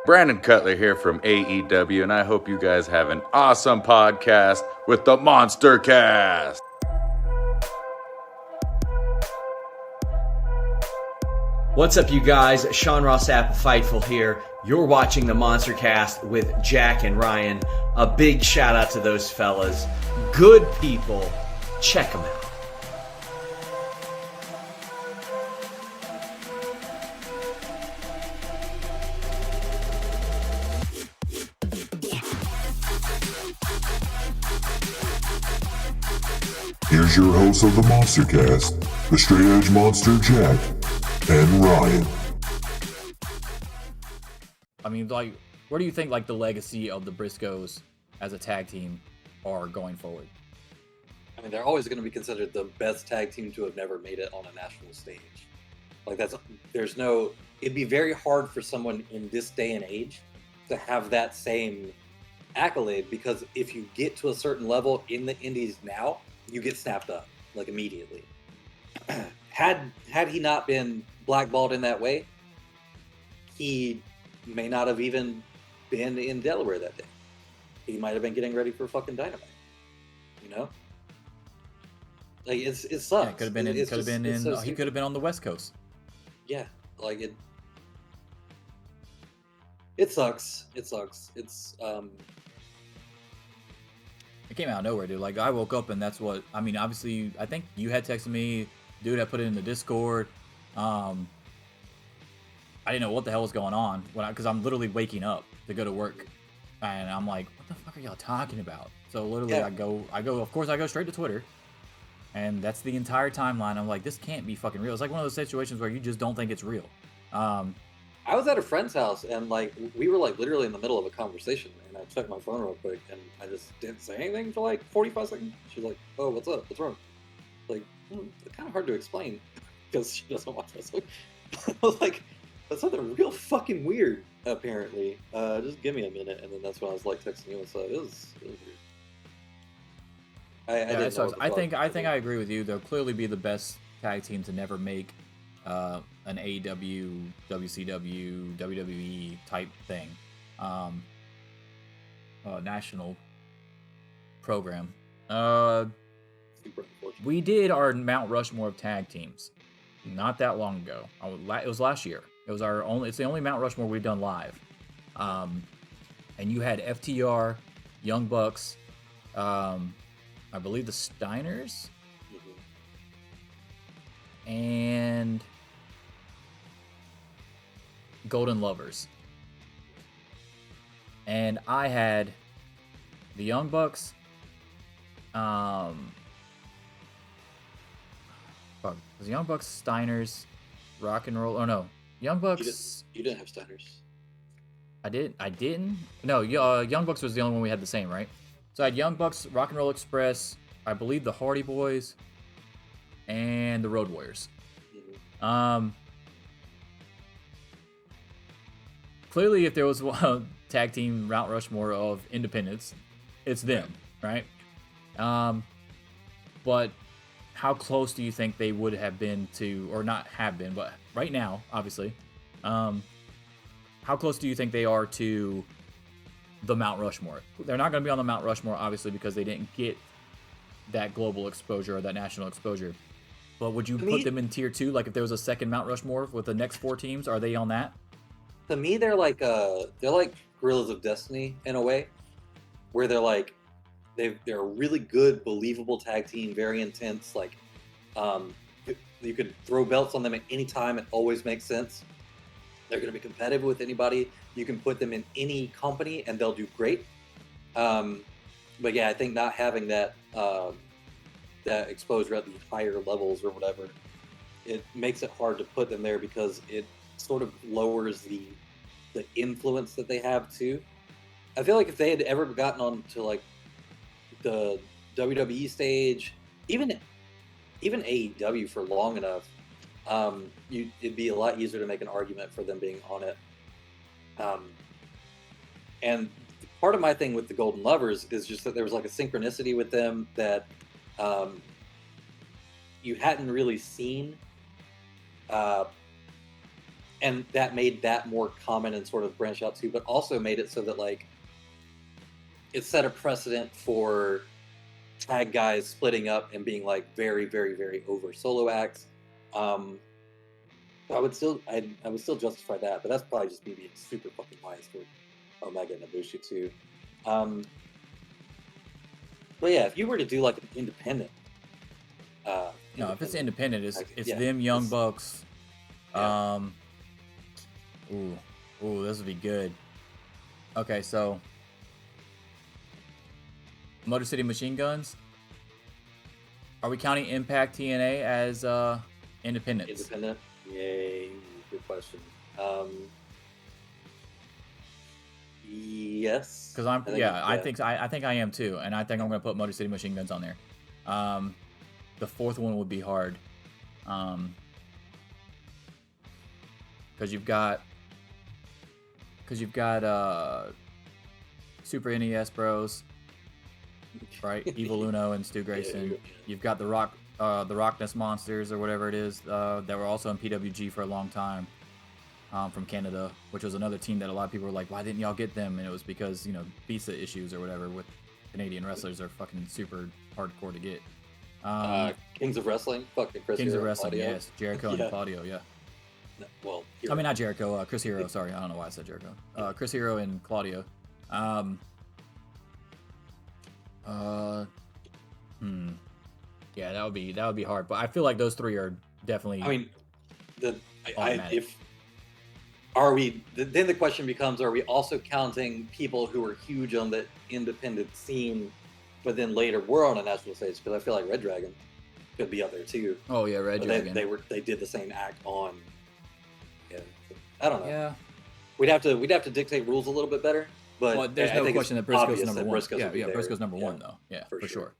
Brandon Cutler here from AEW, and I hope you guys have an awesome podcast with the MonsterCast. What's up, you guys? Sean Ross Sapp, Fightful here. You're watching the MonsterCast with Jack and Ryan. A big shout out to those fellas. Good people. Check them out. Here's your host of the MonsterCast, the Straight Edge Monster, Jack and Ryan. I mean, like, where do you think, like, the legacy of the Briscoes as a tag team are going forward? I mean, they're always going to be considered the best tag team to have never made it on a national stage. Like, it'd be very hard for someone in this day and age to have that same accolade, because if you get to a certain level in the indies now, you get snapped up, like, immediately. Had he not been blackballed in that way, he may not have even been in Delaware that day. He might have been getting ready for fucking Dynamite. You know? Like, it sucks. Yeah, he could have been on the West Coast. Yeah, like it sucks. It sucks. It came out of nowhere, dude. Like, I woke up and that's what, I mean, obviously, I think you had texted me, dude, I put it in the Discord. I didn't know what the hell was going on because I'm literally waking up to go to work, and I'm like, what the fuck are y'all talking about? So literally, yeah. I go. Of course, I go straight to Twitter, and that's the entire timeline. I'm like, this can't be fucking real. It's like one of those situations where you just don't think it's real. I was at a friend's house, and like we were like literally in the middle of a conversation, and I checked my phone real quick, and I just didn't say anything for like 45 seconds. She's like, "Oh, what's up? What's wrong?" Like, it's kind of hard to explain because she doesn't watch wrestling. I was like, that's something real fucking weird, apparently. Just give me a minute, and then that's when I was like texting you and stuff. It was weird. I think I agree with you. They'll clearly be the best tag team to never make an AEW, WCW, WWE type thing, national program. We did our Mount Rushmore of tag teams not that long ago. It was last year. It's the only Mount Rushmore we've done live. And you had FTR, Young Bucks, I believe the Steiners, and Golden Lovers. And I had the Young Bucks, was Young Bucks, Steiners, Rock and Roll. Oh no, Young Bucks. You didn't have Steiners. I didn't. No, Young Bucks was the only one we had the same, right? So I had Young Bucks, Rock and Roll Express, I believe the Hardy Boys, and the Road Warriors. Clearly, if there was a tag team Mount Rushmore of independents, it's them, right? But how close do you think they would have been to, or not have been, but right now, obviously, how close do you think they are to the Mount Rushmore? They're not going to be on the Mount Rushmore, obviously, because they didn't get that global exposure or that national exposure. But would you put them in tier 2? Like, if there was a second Mount Rushmore with the next 4 teams, are they on that? To me, they're like Guerrillas of Destiny in a way, where they're like, they're a really good, believable tag team, very intense. Like, you could throw belts on them at any time; it always makes sense. They're going to be competitive with anybody. You can put them in any company, and they'll do great. But yeah, I think not having that exposure at the higher levels or whatever, it makes it hard to put them there because it sort of lowers the influence that they have too. I feel like if they had ever gotten on to like the WWE stage, even AEW for long enough, it'd be a lot easier to make an argument for them being on it. And part of my thing with the Golden Lovers is just that there was like a synchronicity with them that you hadn't really seen and that made that more common and sort of branched out too, but also made it so that like it set a precedent for tag guys splitting up and being like very, very, very over solo acts. I would still justify that, but that's probably just me being super fucking biased for Omega and Ibushi too. But yeah, if you were to do like an independent, No, if it's independent, it's yeah, them Young it's- Bucks. yeah. Ooh, this would be good. Okay, so Motor City Machine Guns. Are we counting Impact TNA as independents? Independent? Yay, good question. Yes. Because I think I am too, and I think I'm gonna put Motor City Machine Guns on there. The fourth one would be hard, because you've got Super NES Bros, right? Evil Uno and Stu Grayson. Yeah. You've got the Rockness Monsters or whatever it is that were also in PWG for a long time, from Canada, which was another team that a lot of people were like, why didn't y'all get them? And it was because, you know, visa issues or whatever with Canadian wrestlers are fucking super hardcore to get. Kings of Wrestling? Fucking Chris Kings Hero, of Wrestling, Claudio. yes. Jericho Yeah. and Claudio, yeah. No, well, I mean, not Jericho, Chris Hero, sorry. I don't know why I said Jericho. Chris Hero and Claudio. Yeah, that would be hard, but I feel like those three are definitely. I mean, Automatic. then the question becomes: are we also counting people who were huge on the independent scene, but then later were on a national stage? Because I feel like Red Dragon could be up there too. Oh yeah, Red But Dragon. they did the same act on. Yeah, I don't know. Yeah. We'd have to dictate rules a little bit better. But Well, there's I no think question that it's Briscoe's obvious number that one. Briscoes Yeah, would be there. Briscoe's number Yeah, one though. Yeah, for sure.